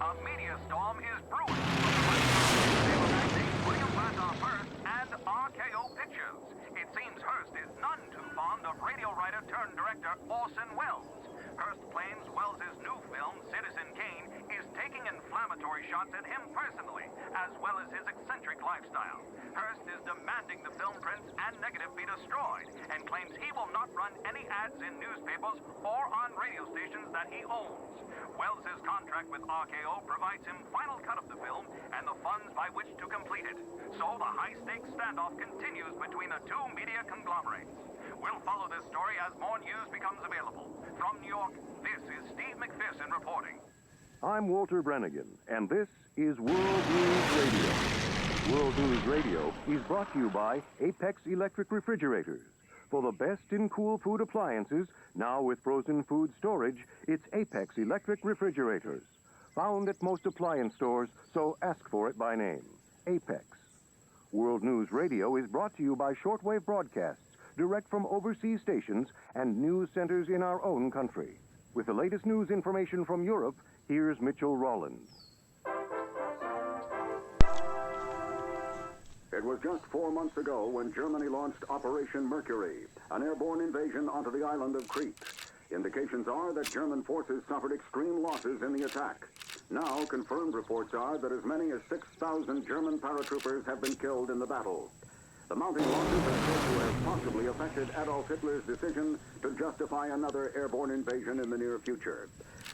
A media storm is brewing. William Randolph Hearst and RKO Pictures. It seems Hearst is none too fond of radio writer turned director Orson Welles. Hearst claims Welles' new film, Citizen Kane, is taking inflammatory shots at him personally, as well as his eccentric lifestyle. Hearst is demanding the film prints and negative be destroyed, and claims he will not run any ads in newspapers or on radio stations that he owns. Welles' contract with RKO provides him final cut of the film and the funds by which to complete it. So the high-stakes standoff continues between the two media conglomerates. We'll follow this story as more news becomes available. From New York, this is Steve McPherson reporting. I'm Walter Brannigan, and this is World News Radio. World News Radio is brought to you by Apex Electric Refrigerators. For the best in cool food appliances, now with frozen food storage, it's Apex Electric Refrigerators. Found at most appliance stores, so ask for it by name. Apex. World News Radio is brought to you by shortwave broadcasts, direct from overseas stations and news centers in our own country. With the latest news information from Europe, here's Mitchell Rollins. It was just 4 months ago when Germany launched Operation Mercury, an airborne invasion onto the island of Crete. Indications are that German forces suffered extreme losses in the attack. Now, confirmed reports are that as many as 6,000 German paratroopers have been killed in the battle. The mounting losses are said to have possibly affected Adolf Hitler's decision to justify another airborne invasion in the near future.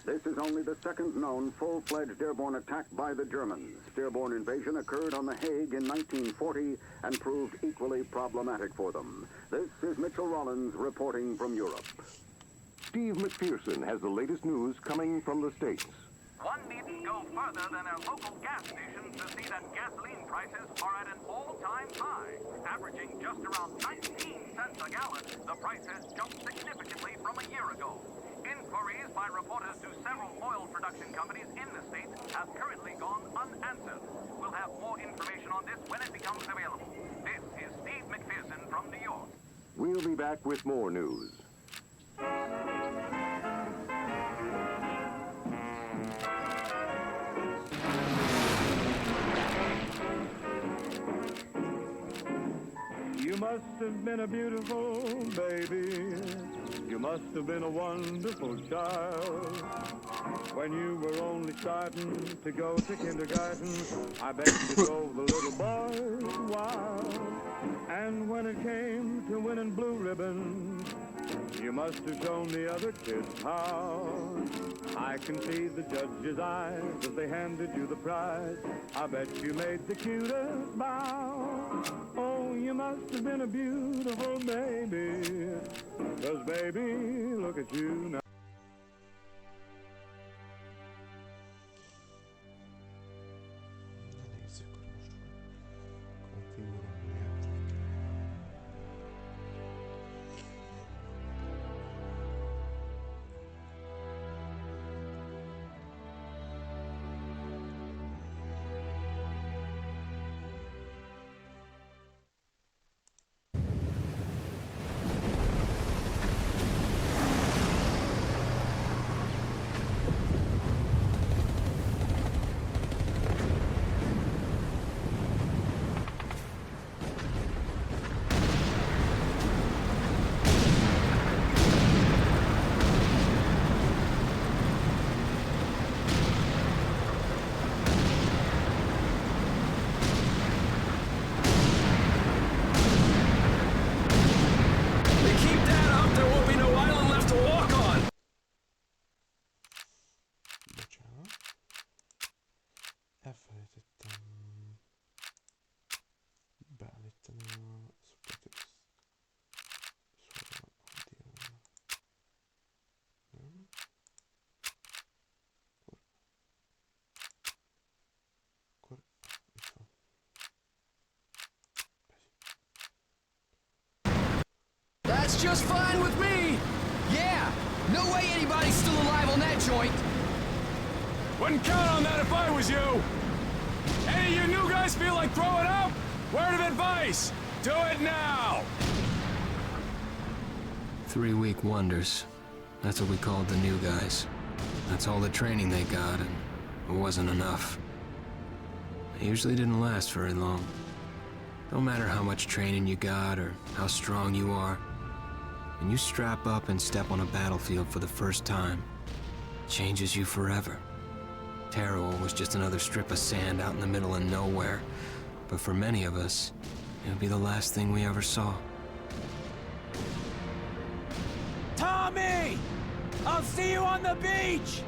This is only the second known full-fledged airborne attack by the Germans. The airborne invasion occurred on The Hague in 1940 and proved equally problematic for them. This is Mitchell Rollins reporting from Europe. Steve McPherson has the latest news coming from the States. One needn't go further than our local gas stations to see that gasoline prices are at an all-time high. Averaging just around 19 cents a gallon, the price has jumped significantly from a year ago. Inquiries by reporters to several oil production companies in the States have currently gone unanswered. We'll have more information on this when it becomes available. This is Steve McPherson from New York. We'll be back with more news. You must have been a beautiful baby. You must have been a wonderful child. When you were only starting to go to kindergarten, I bet you drove the little boys wild. And when it came to winning blue ribbons, you must have shown the other kids how. I can see the judge's eyes as they handed you the prize. I bet you made the cutest bow. Oh, you must have been a beautiful baby. 'Cause baby, look at you now. That's just fine with me. Yeah, no way anybody's still alive on that joint. Wouldn't count on that if I was you. Any of you new guys feel like throwing up? Word of advice, do it now. 3-week wonders. That's what we called the new guys. That's all the training they got, and it wasn't enough. It usually didn't last very long. No matter how much training you got or how strong you are, when you strap up and step on a battlefield for the first time, it changes you forever. Taro was just another strip of sand out in the middle of nowhere, but for many of us, it would be the last thing we ever saw. Tommy! I'll see you on the beach!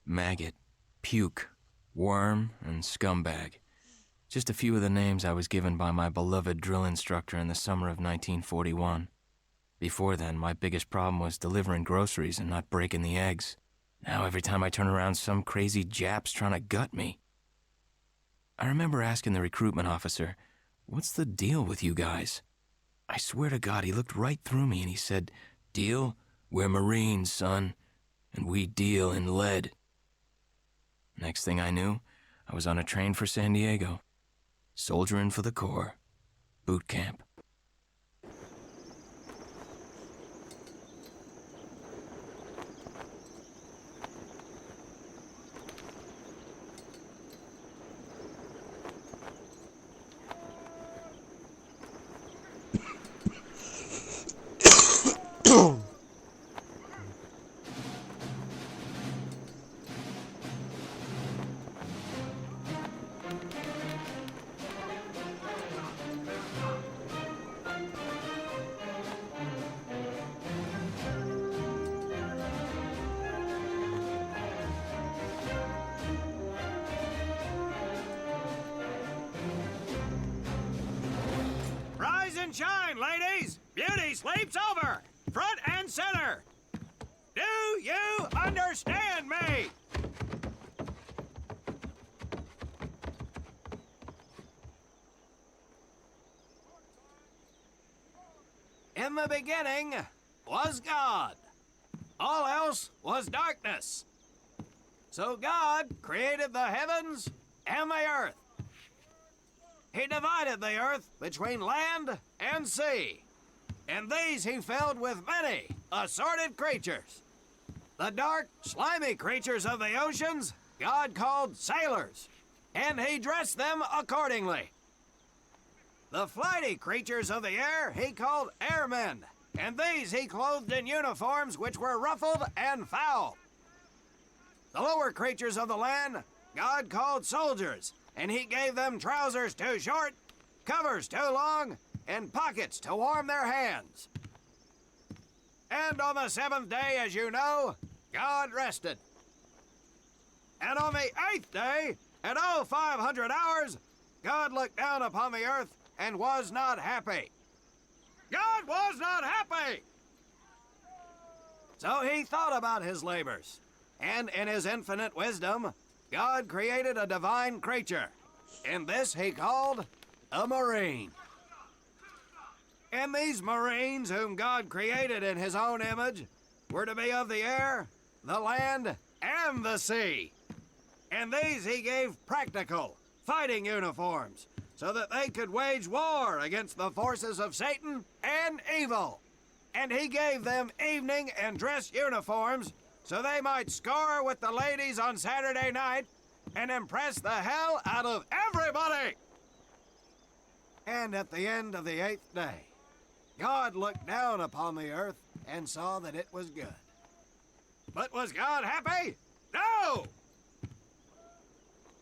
Maggot, puke, worm, and scumbag. Just a few of the names I was given by my beloved drill instructor in the summer of 1941. Before then, my biggest problem was delivering groceries and not breaking the eggs. Now every time I turn around, some crazy Jap's trying to gut me. I remember asking the recruitment officer, "What's the deal with you guys?" I swear to God, he looked right through me and he said, "Deal? We're Marines, son. and we deal in lead. Next thing I knew, I was on a train for San Diego, soldiering for the Corps, boot camp. Rise and shine, ladies! Beauty sleeps over! Front and center! Do you understand me? In the beginning was God. All else was darkness. So God created the heavens and the earth. He divided the earth between land and sea, and these he filled with many assorted creatures. The dark, slimy creatures of the oceans God called sailors, and he dressed them accordingly. The flighty creatures of the air he called airmen, and these he clothed in uniforms which were ruffled and foul. The lower creatures of the land God called soldiers, and he gave them trousers too short, covers too long, and pockets to warm their hands. And on the seventh day, as you know, God rested. And on the eighth day, at 0500 hours, God looked down upon the earth and was not happy. God was not happy! So he thought about his labors, and in his infinite wisdom, God created a divine creature, and this he called a Marine. And these Marines, whom God created in his own image, were to be of the air, the land, and the sea. And these he gave practical, fighting uniforms, so that they could wage war against the forces of Satan and evil. And he gave them evening and dress uniforms, so they might score with the ladies on Saturday night and impress the hell out of everybody. And at the end of the eighth day, God looked down upon the earth and saw that it was good. But was God happy? No!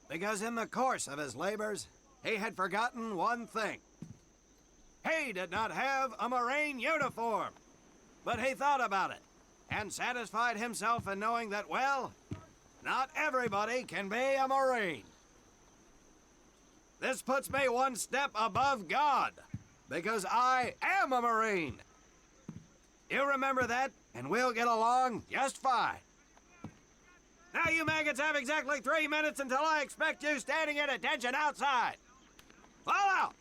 Because in the course of his labors, he had forgotten one thing. He did not have a Marine uniform, but he thought about it and satisfied himself in knowing that, well, not everybody can be a Marine. This puts me one step above God, because I am a Marine. You remember that, and we'll get along just fine. Now you maggots have exactly 3 minutes until I expect you standing at attention outside. Fall out!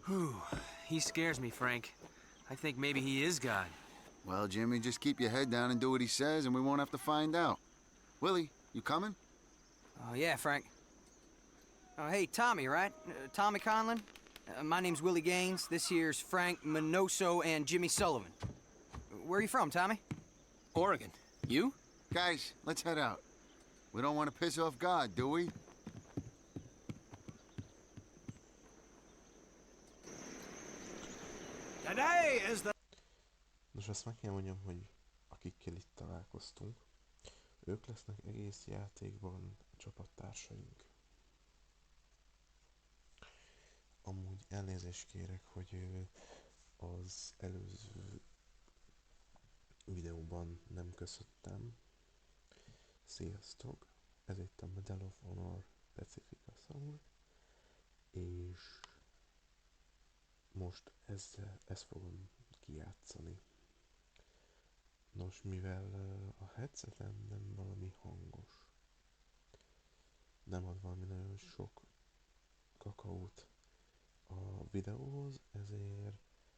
Whew. He scares me, Frank. I think maybe he is God. Well, Jimmy, just keep your head down and do what he says, and we won't have to find out. Willie, you coming? Oh, yeah, Frank. Oh, hey, Tommy, right? Tommy Conlon? My name's Willie Gaines. This here's Frank Minoso and Jimmy Sullivan. Where are you from, Tommy? Oregon. You? Guys, let's head out. We don't want to piss off God, do we? Today is the... Nos azt meg kell mondjam, hogy akikkel itt találkoztunk, ők lesznek egész játékban a csapattársaink. Amúgy elnézést kérek, hogy az előző videóban nem köszöntem. Sziasztok! Ez itt a Medal of Honor Pacifica Song, és most ezt fogom kijátszani. Nos, mivel a headsetem nem valami hangos, nem ad valami nagyon sok kakaót a videóhoz, ezért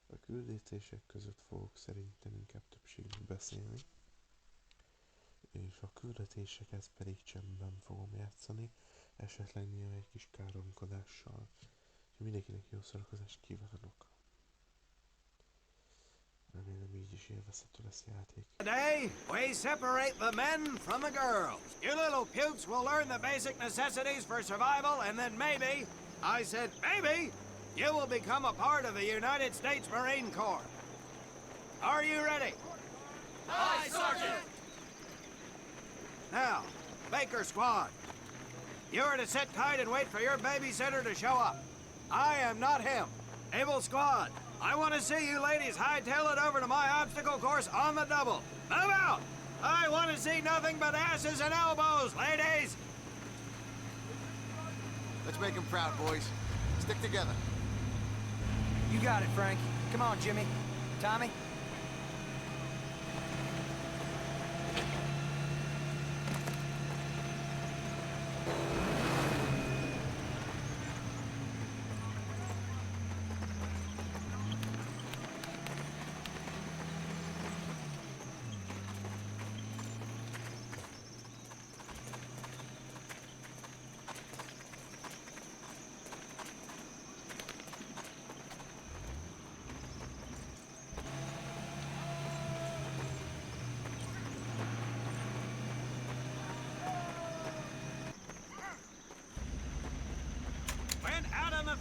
a küldetések között fogok szerintem inkább többségben beszélni, és a küldetéseket pedig csendben fogom játszani, esetleg néha egy kis káromkodással. Mindenkinek jó szórakozást kívánok! Remélem így is élvezhető lesz a játék. Today, we separate the men from the girls. You little pukes will learn the basic necessities for survival, and then maybe, I said maybe, you will become a part of the United States Marine Corps. Are you ready? Aye, Sergeant! Now, Baker Squad, you are to sit tight and wait for your babysitter to show up. I am not him. Able Squad, I want to see you ladies hightail it over to my obstacle course on the double. Move out! I want to see nothing but asses and elbows, ladies! Let's make him proud, boys. Stick together. You got it, Frank. Come on, Jimmy. Tommy?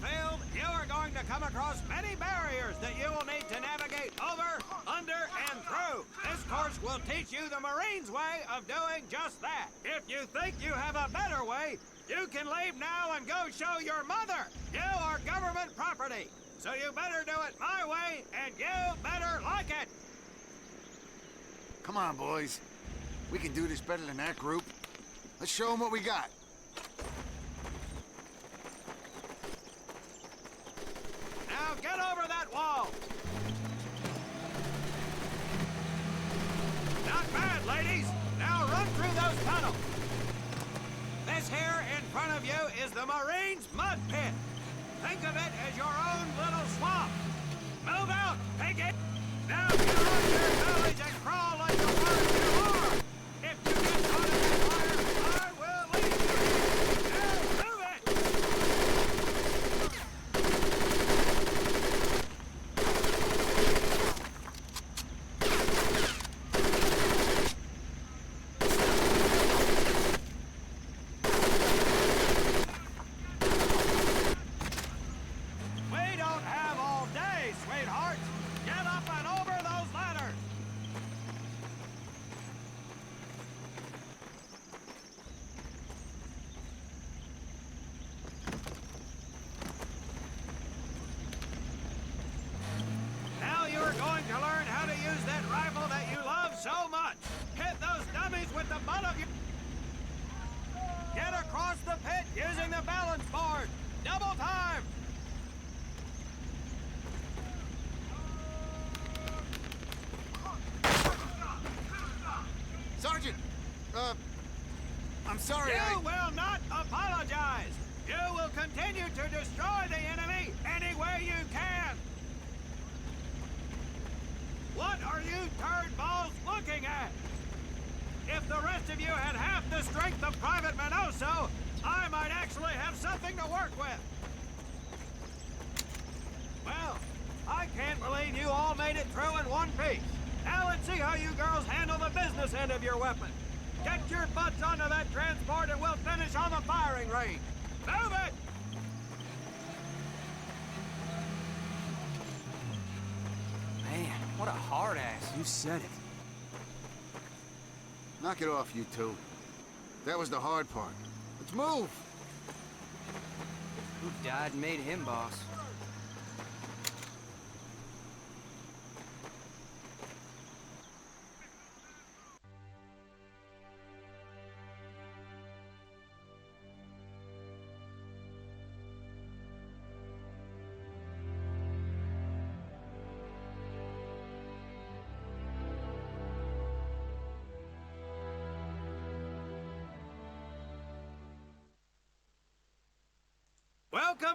Field, you are going to come across many barriers that you will need to navigate over, under, and through. This course will teach you the Marines' way of doing just that. If you think you have a better way, you can leave now and go show your mother. You are government property, so you better do it my way, and you better like it. Come on, boys. We can do this better than that group. Let's show them what we got. Now get over that wall. Not bad, ladies. Now run through those tunnels. This here in front of you is the Marines' mud pit. Think of it as your own little swamp. Move out, take it. Now get on your bellies and crawl like the birds you are. If you get caught in that fire, I will leave you. Now move it. We don't have all day, sweethearts. Get up and over those ladders. Now you're going to learn how to use that rifle that you love so much. Hit those dummies with the butt of your... Get across the pit using the balance board. Double time. Sergeant! I'm sorry, You will not apologize. You will continue to destroy the enemy any way you can. What are you turd balls looking at? If the rest of you had half the strength of Private Minoso, I might actually have something to work with. Well, I can't believe you all made it through in one piece. Now let's see how you girls handle the business end of your weapon. Get your butts onto that transport and we'll finish on the firing range. Move it! Man, what a hard ass. You said it. Knock it off, you two. That was the hard part. Let's move! Who died and made him boss?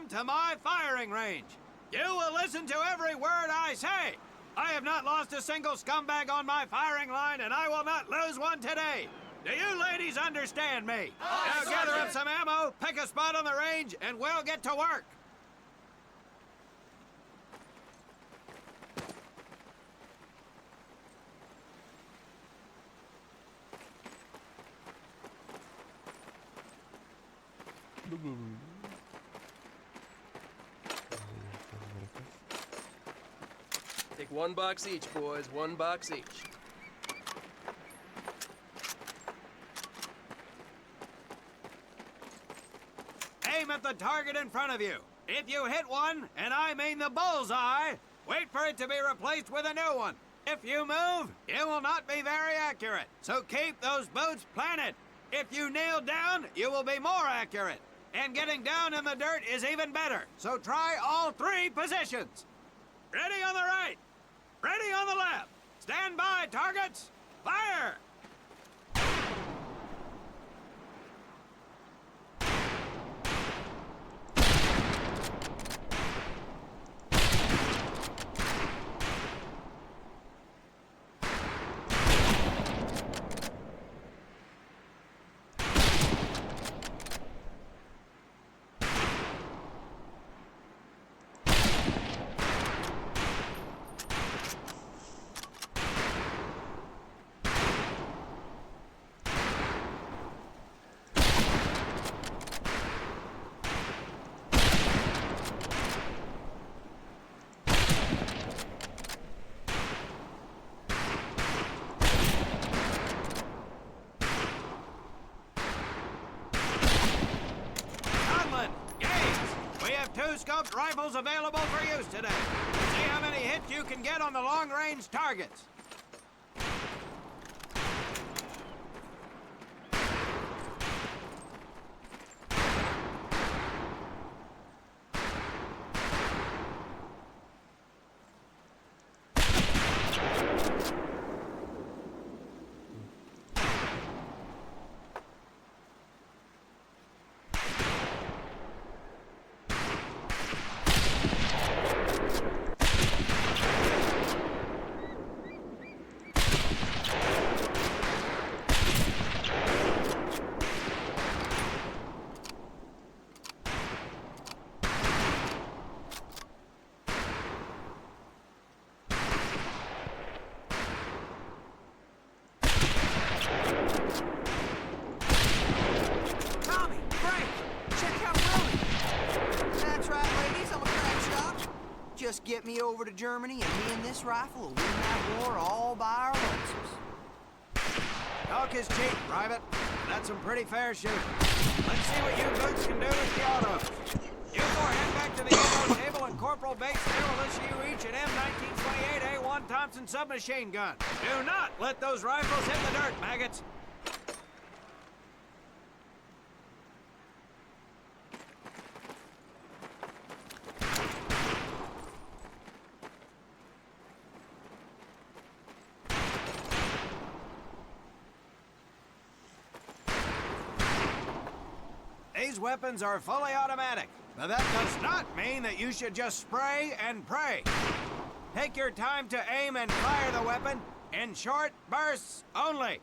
Welcome to my firing range. You will listen to every word I say. I have not lost a single scumbag on my firing line, and I will not lose one today. Do you ladies understand me? Aye, Now gather up Sergeant. some ammo, pick a spot on the range, and we'll get to work. Take one box each, boys. One box each. Aim at the target in front of you. If you hit one, and I mean the bullseye, wait for it to be replaced with a new one. If you move, it will not be very accurate. So keep those boots planted. If you nail down, you will be more accurate. And getting down in the dirt is even better. So try all three positions. Ready on the right. Ready on the left. Stand by, targets. Fire! Two scoped rifles available for use today. See how many hits you can get on the long-range targets. Just get me over to Germany, and me and this rifle will win that war all by our lonesome. Talk is cheap, Private. That's some pretty fair shooting. Let's see what you boots can do with the auto. You four head back to the ammo table, and Corporal Bates here will issue you each an M1928A1 Thompson submachine gun. Do not let those rifles hit the dirt, maggots. These weapons are fully automatic, but that does not mean that you should just spray and pray. Take your time to aim and fire the weapon in short bursts only.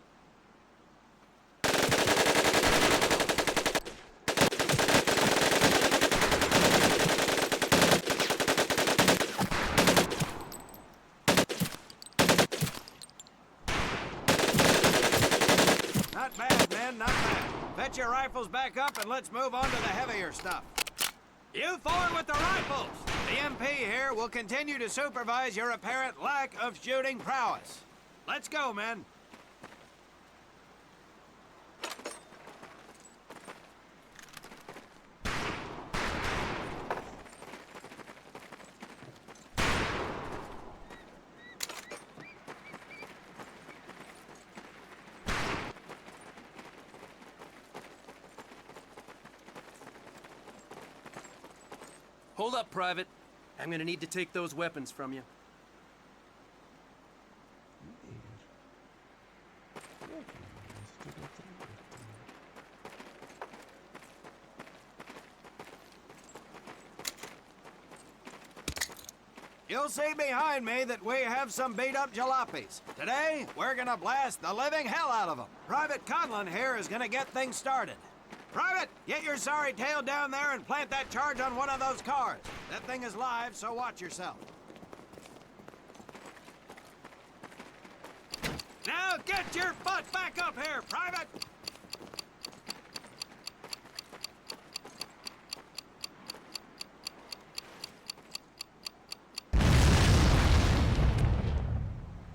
Not bad, men, not bad. Fetch your rifles back up and let's move on to the heavier stuff. You forward with the rifles! The MP here will continue to supervise your apparent lack of shooting prowess. Let's go, men. Hold up, Private. I'm gonna need to take those weapons from you. You'll see behind me that we have some beat-up jalopies. Today, we're gonna blast the living hell out of them. Private Conlon here is gonna get things started. Private, get your sorry tail down there and plant that charge on one of those cars. That thing is live, so watch yourself. Now get your butt back up here, Private!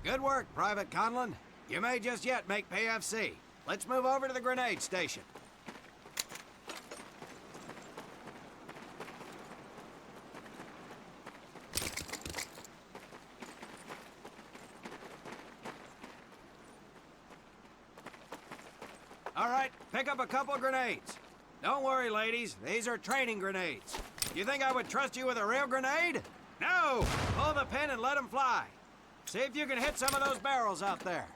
Good work, Private Conlon. You may just yet make PFC. Let's move over to the grenade station. All right, pick up a couple grenades. Don't worry, ladies. These are training grenades. You think I would trust you with a real grenade? No! Pull the pin and let them fly. See if you can hit some of those barrels out there.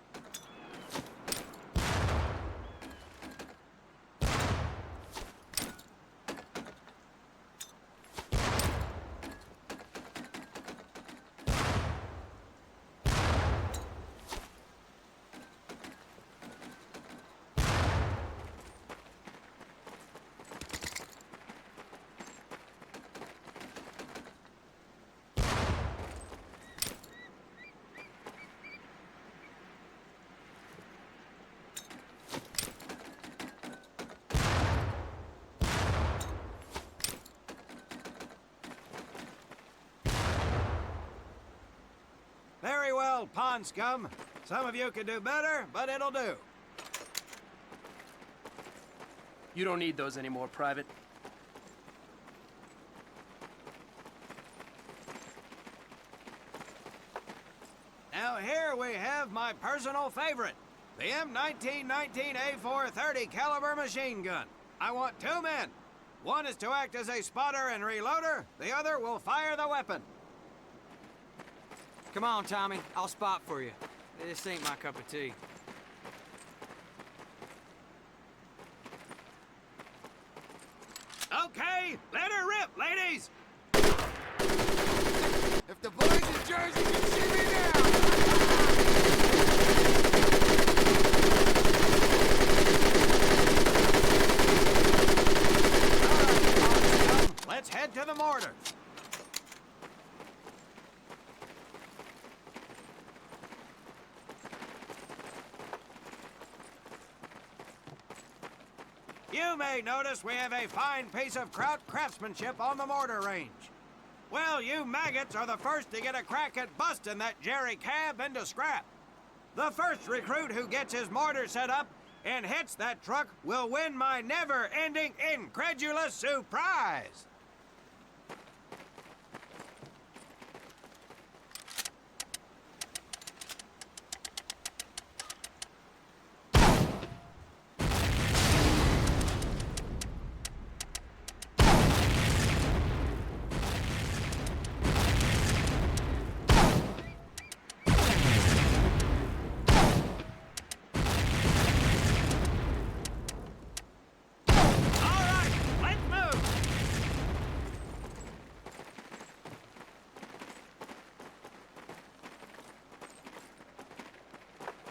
Very well, pond scum. Some of you could do better, but it'll do. You don't need those anymore, Private. Now here we have my personal favorite, the M1919A430 caliber machine gun. I want 2 men. One is to act as a spotter and reloader. The other will fire the weapon. Come on, Tommy. I'll spot for you. This ain't my cup of tea. Okay, let her rip, ladies! If the boys in Jersey can see me now! All right, let's head to the mortar. You may notice we have a fine piece of Kraut craftsmanship on the mortar range. Well, you maggots are the first to get a crack at busting that Jerry cab into scrap. The first recruit who gets his mortar set up and hits that truck will win my never-ending incredulous surprise.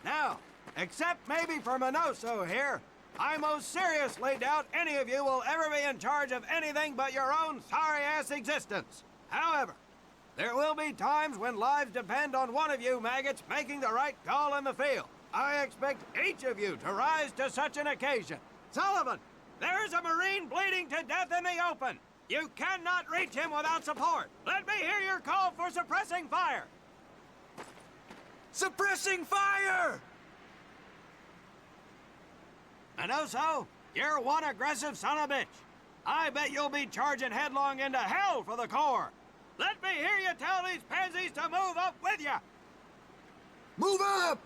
Now, except maybe for Minoso here, I most seriously doubt any of you will ever be in charge of anything but your own sorry-ass existence. However, there will be times when lives depend on one of you maggots making the right call in the field. I expect each of you to rise to such an occasion. Sullivan, there is a Marine bleeding to death in the open. You cannot reach him without support. Let me hear your call for suppressing fire. Suppressing fire! Minoso, you're one aggressive son of a bitch. I bet you'll be charging headlong into hell for the Corps. Let me hear you tell these pansies to move up with you. Move up!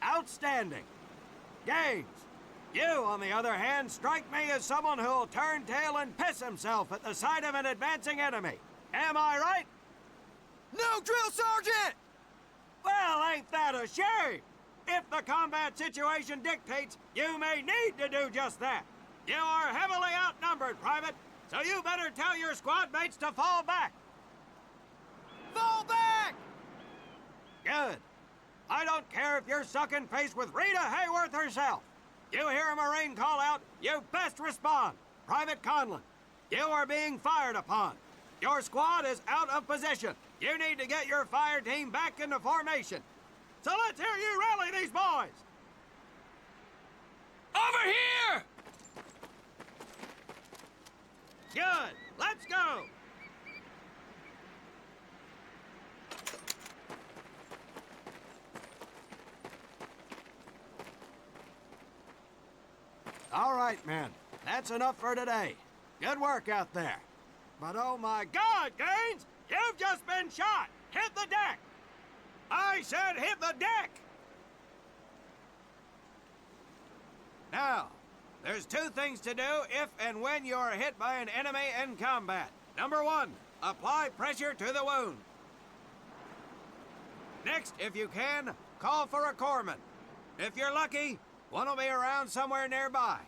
Outstanding. Gaines, you, on the other hand, strike me as someone who'll turn tail and piss himself at the sight of an advancing enemy. Am I right? No, Drill Sergeant! Well, ain't that a shame? If the combat situation dictates, you may need to do just that. You are heavily outnumbered, Private. So you better tell your squad mates to fall back. Fall back! Good. I don't care if you're sucking face with Rita Hayworth herself. You hear a Marine call out, you best respond. Private Conlon, you are being fired upon. Your squad is out of position. You need to get your fire team back into formation. So let's hear you rally these boys. Over here! Good. Let's go. All right, men. That's enough for today. Good work out there. But oh my God, Gaines! You've just been shot! Hit the deck! I said hit the deck! Now, there's two things to do if and when you are hit by an enemy in combat. Number one, apply pressure to the wound. Next, if you can, call for a corpsman. If you're lucky, one will be around somewhere nearby.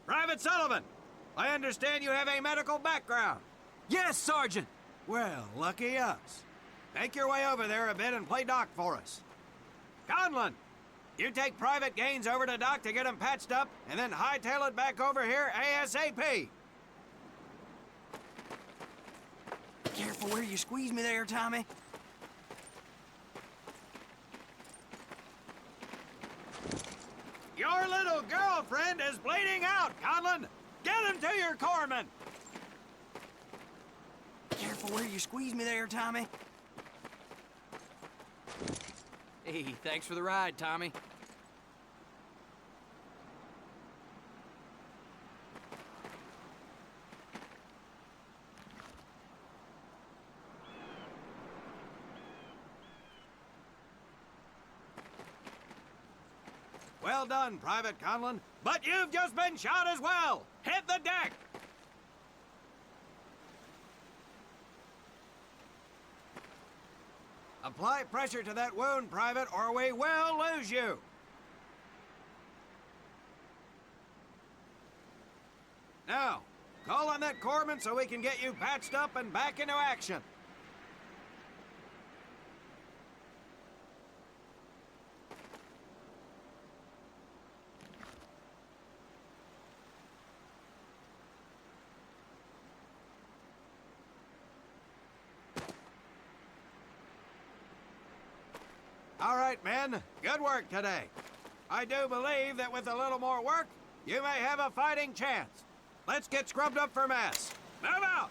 Private Sullivan, I understand you have a medical background. Yes, Sergeant. Well, lucky us. Make your way over there a bit and play doc for us. Conlon, you take Private Gaines over to doc to get him patched up, and then hightail it back over here ASAP. Careful where you squeeze me there, Tommy. Your little girlfriend is bleeding out, Conlon. Get him to your corpsman. Careful where you squeeze me there, Tommy. Hey, thanks for the ride, Tommy. Well done, Private Conlon, but you've just been shot as well. Hit the deck. Apply pressure to that wound, Private, or we will lose you. Now, call on that corpsman so we can get you patched up and back into action. All right, men. Good work today. I do believe that with a little more work, you may have a fighting chance. Let's get scrubbed up for mass. Move out!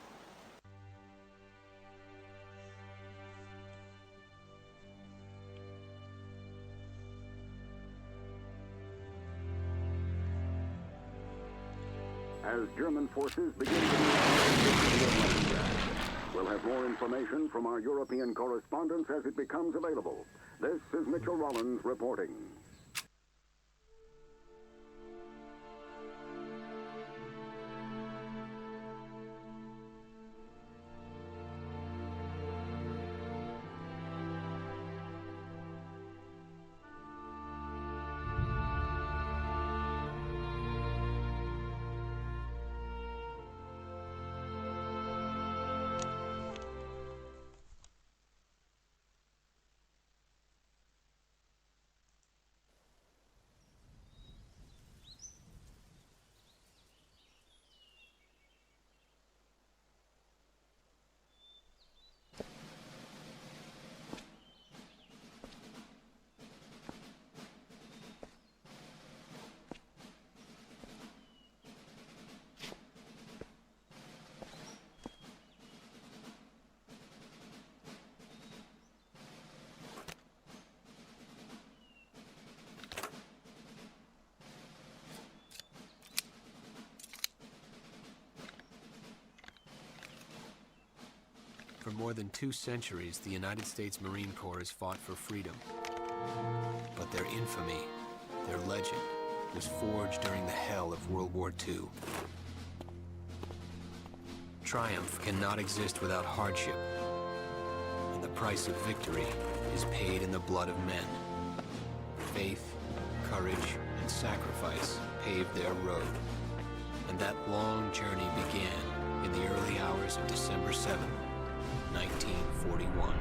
As German forces begin to move, we'll have more information from our European correspondents as it becomes available. This is Mitchell Rollins reporting. For more than 2 centuries, the United States Marine Corps has fought for freedom. But their infamy, their legend, was forged during the hell of World War II. Triumph cannot exist without hardship, and the price of victory is paid in the blood of men. Faith, courage, and sacrifice paved their road, and And that long journey began in the early hours of December 7th, 1941.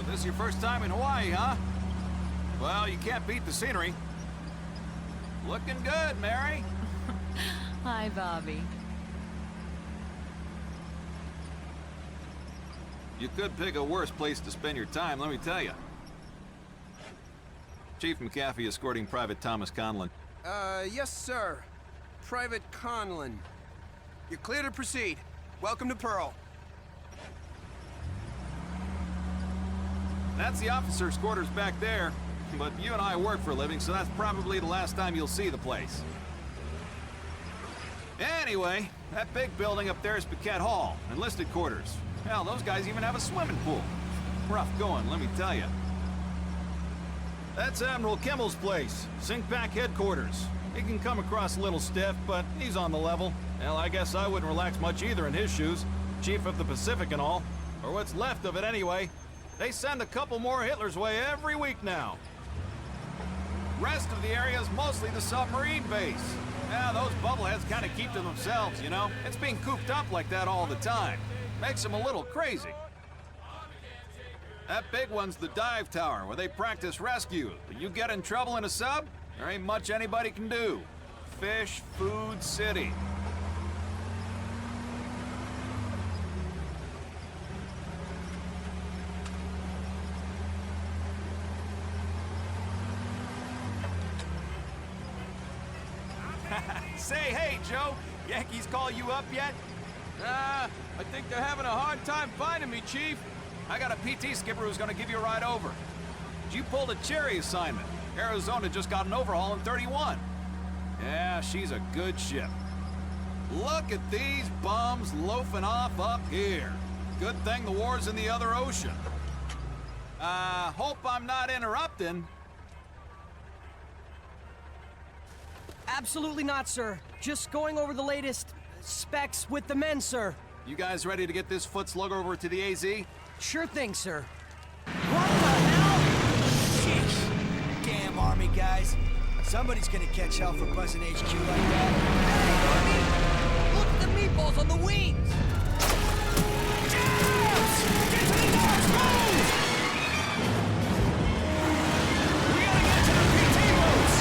This is your first time in Hawaii, huh? Well, you can't beat the scenery. Looking good, Mary. Hi, Bobby. You could pick a worse place to spend your time, let me tell you. Chief McAfee escorting Private Thomas Conlon. Yes, sir. Private Conlon. You're clear to proceed. Welcome to Pearl. That's the officer's quarters back there, but you and I work for a living, so that's probably the last time you'll see the place. Anyway, that big building up there is Paquette Hall, enlisted quarters. Hell, those guys even have a swimming pool. Rough going, let me tell you. That's Admiral Kimmel's place, SINCPAC headquarters. He can come across a little stiff, but he's on the level. Hell, I guess I wouldn't relax much either in his shoes. Chief of the Pacific and all. Or what's left of it anyway. They send a couple more Hitler's way every week now. Rest of the area is mostly the submarine base. Yeah, those bubbleheads kind of keep to themselves, you know? It's being cooped up like that all the time. Makes them a little crazy. That big one's the dive tower, where they practice rescue. But you get in trouble in a sub, there ain't much anybody can do. Fish, food, city. Say, hey, Joe, Yankees call you up yet? I think they're having a hard time finding me, Chief. I got a PT skipper who's gonna give you a ride over. You pulled a Cherry assignment. Arizona just got an overhaul in 31. Yeah, she's a good ship. Look at these bums loafing off up here. Good thing the war's in the other ocean. Hope I'm not interrupting. Absolutely not, sir. Just going over the latest specs with the men, sir. You guys ready to get this foot slug over to the AZ? Sure thing, sir. What the hell? Sheesh. Damn Army guys. Somebody's gonna catch hell for buzzing HQ like that. Hey, Army! Look at the meatballs on the wings! Jabs! Get to the doors, move! We gotta get to the PT boats!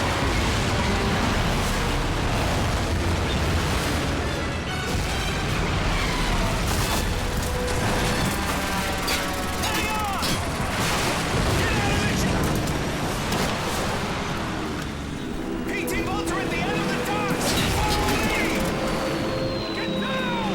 PT boats are at the end of the docks! Follow me! Get down!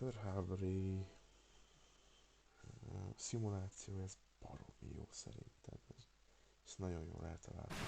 körhábori szimuláció, ez baromi jó szerintem. Ez nagyon jól eltalálták.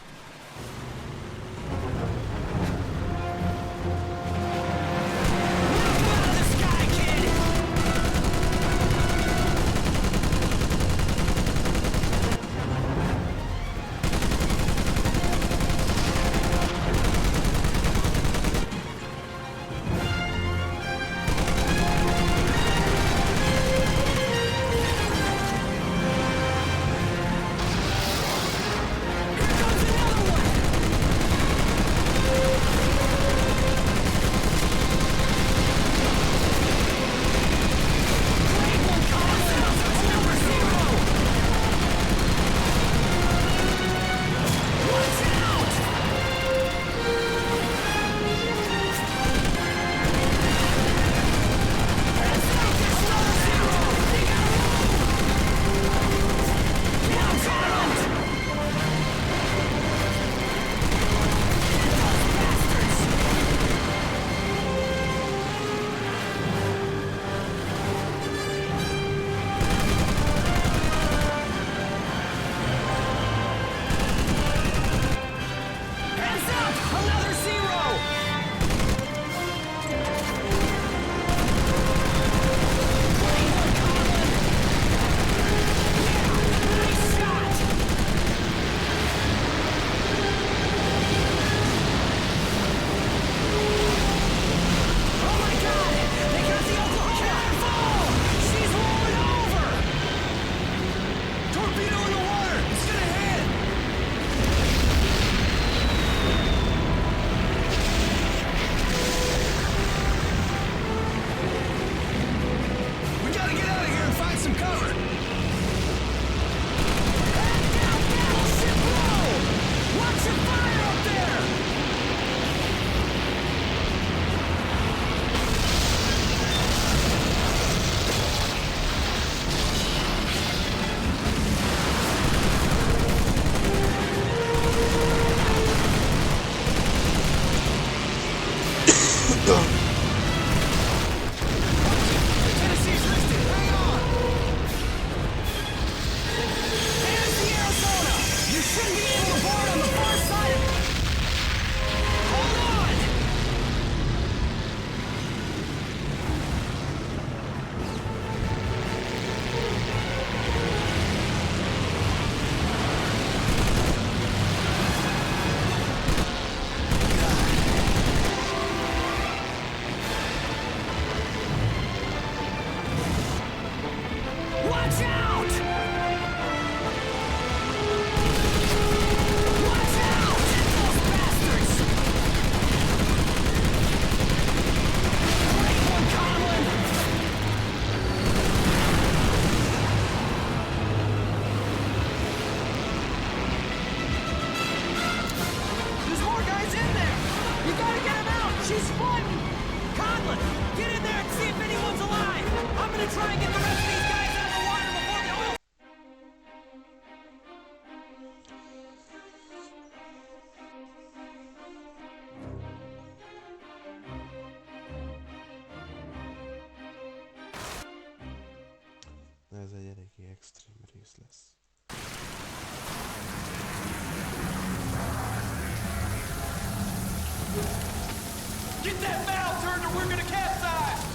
Ez egy eléggé extrém rész lesz. Get that bow turned or we're gonna capsize!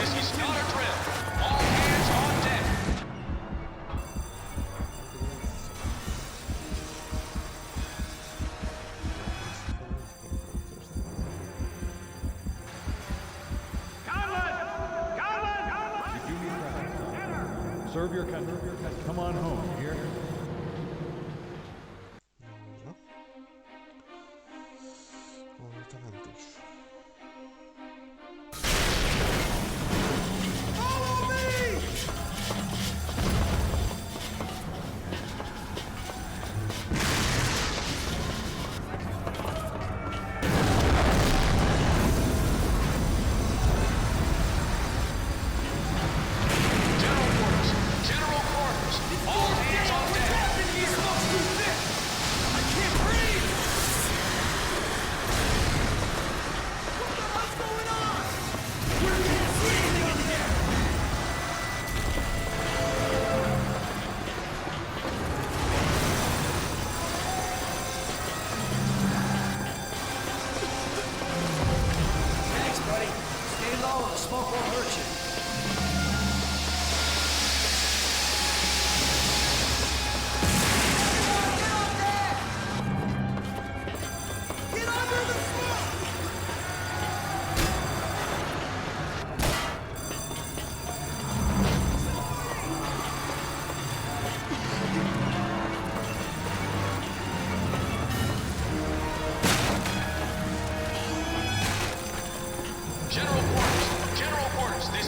This is not a drill. All hands on deck. You do need practice. Serve your country. Come on home, you hear? Thanks, buddy. Stay low, the smoke won't hurt you. Get under the smoke! General quarters, this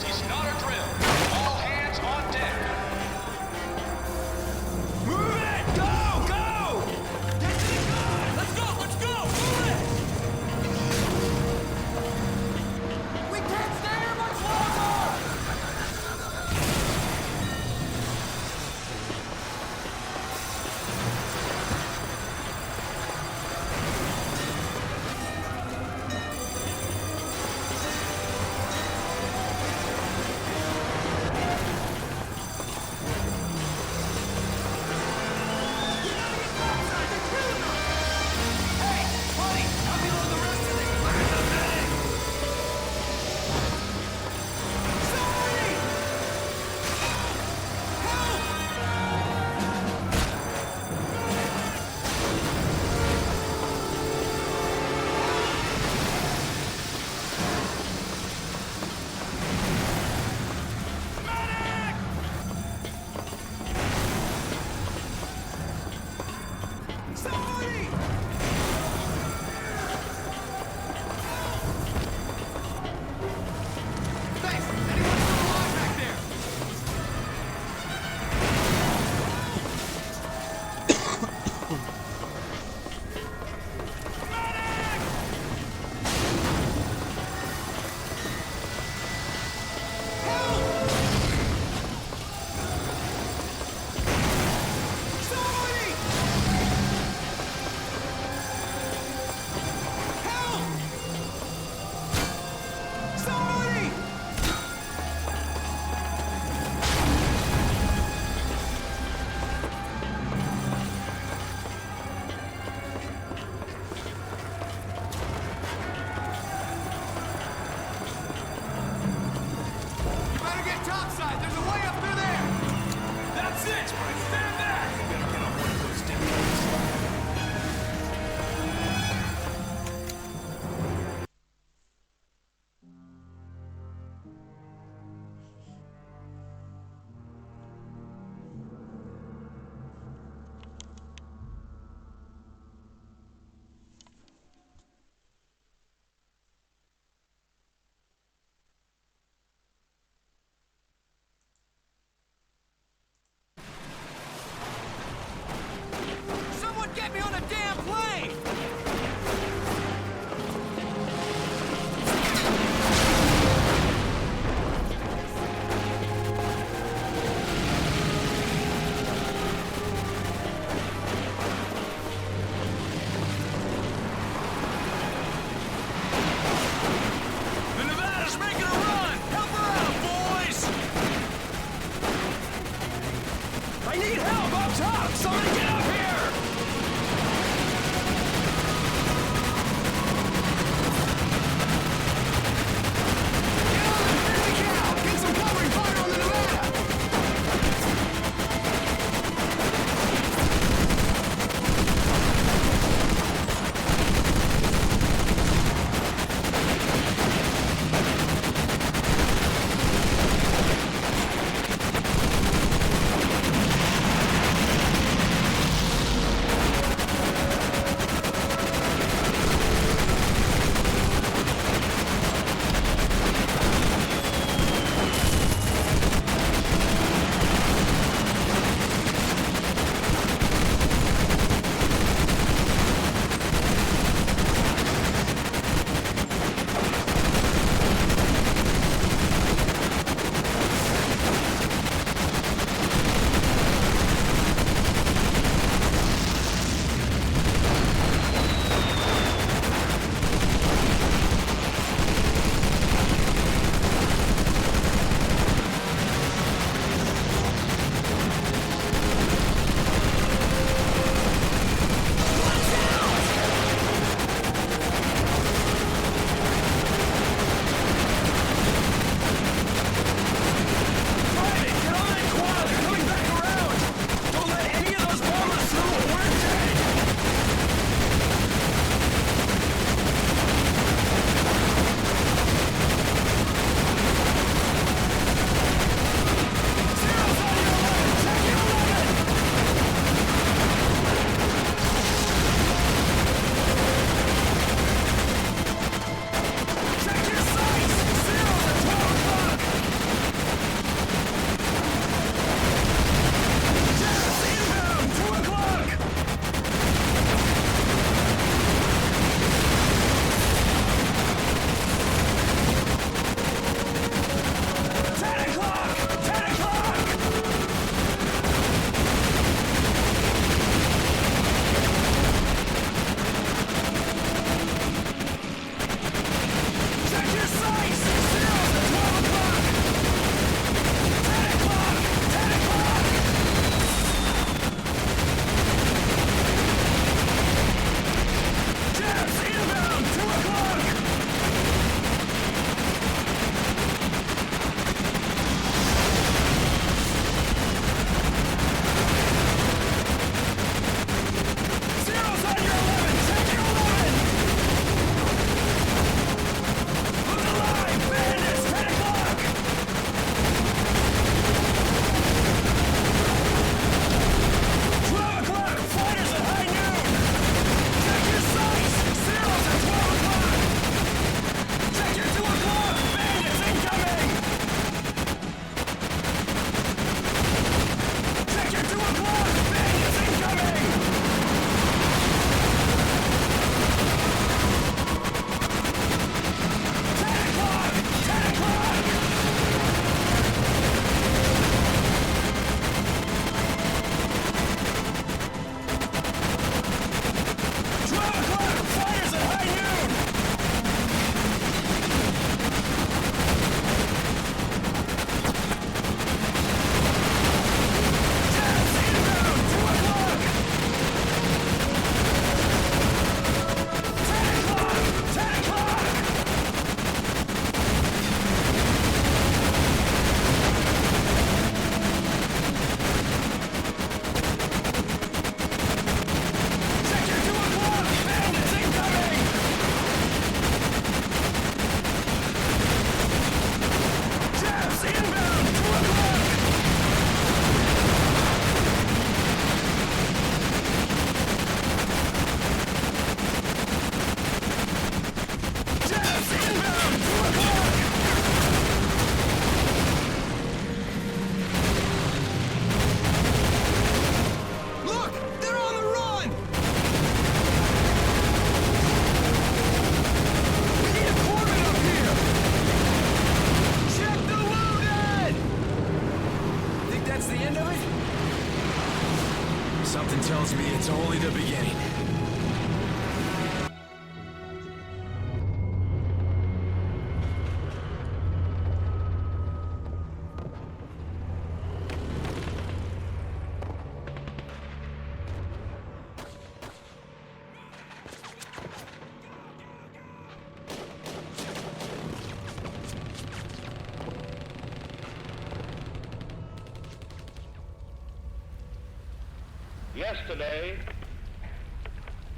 Yesterday,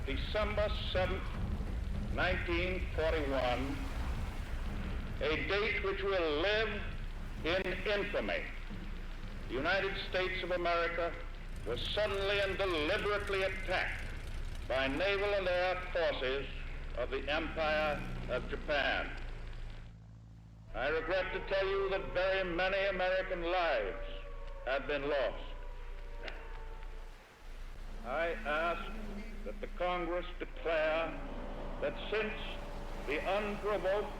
December 7th, 1941, a date which will live in infamy, the United States of America was suddenly and deliberately attacked by naval and air forces of the Empire of Japan. I regret to tell you that very many American lives have been lost. I ask that the Congress declare that since the unprovoked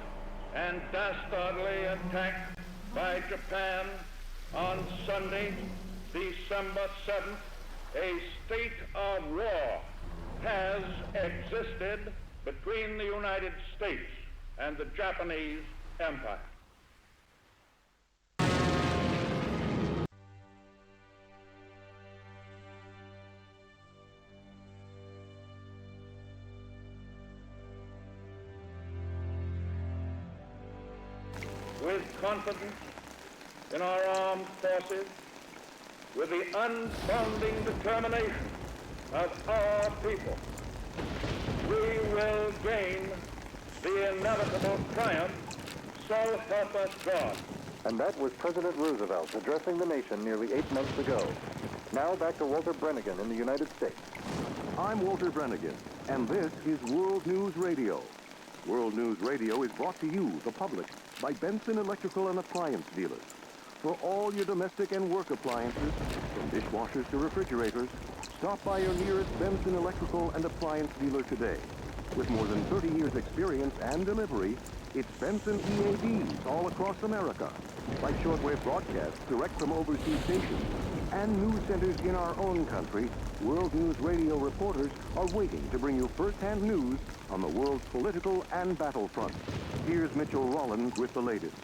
and dastardly attack by Japan on Sunday, December 7th, a state of war has existed between the United States and the Japanese Empire. With confidence in our armed forces, with the unbounding determination of our people, we will gain the inevitable triumph, so help us God. And that was President Roosevelt addressing the nation nearly 8 months ago. Now back to Walter Brennigan in the United States. I'm Walter Brennigan, and this is World News Radio. World News Radio is brought to you, the public, by Benson Electrical and Appliance Dealers. For all your domestic and work appliances, from dishwashers to refrigerators, stop by your nearest Benson Electrical and Appliance dealer today. With more than 30 years experience and delivery, it's Benson EADs all across America, like shortwave broadcasts direct from overseas stations, and news centers in our own country. World News Radio reporters are waiting to bring you first-hand news on the world's political and battlefront. Here's Mitchell Rollins with the latest.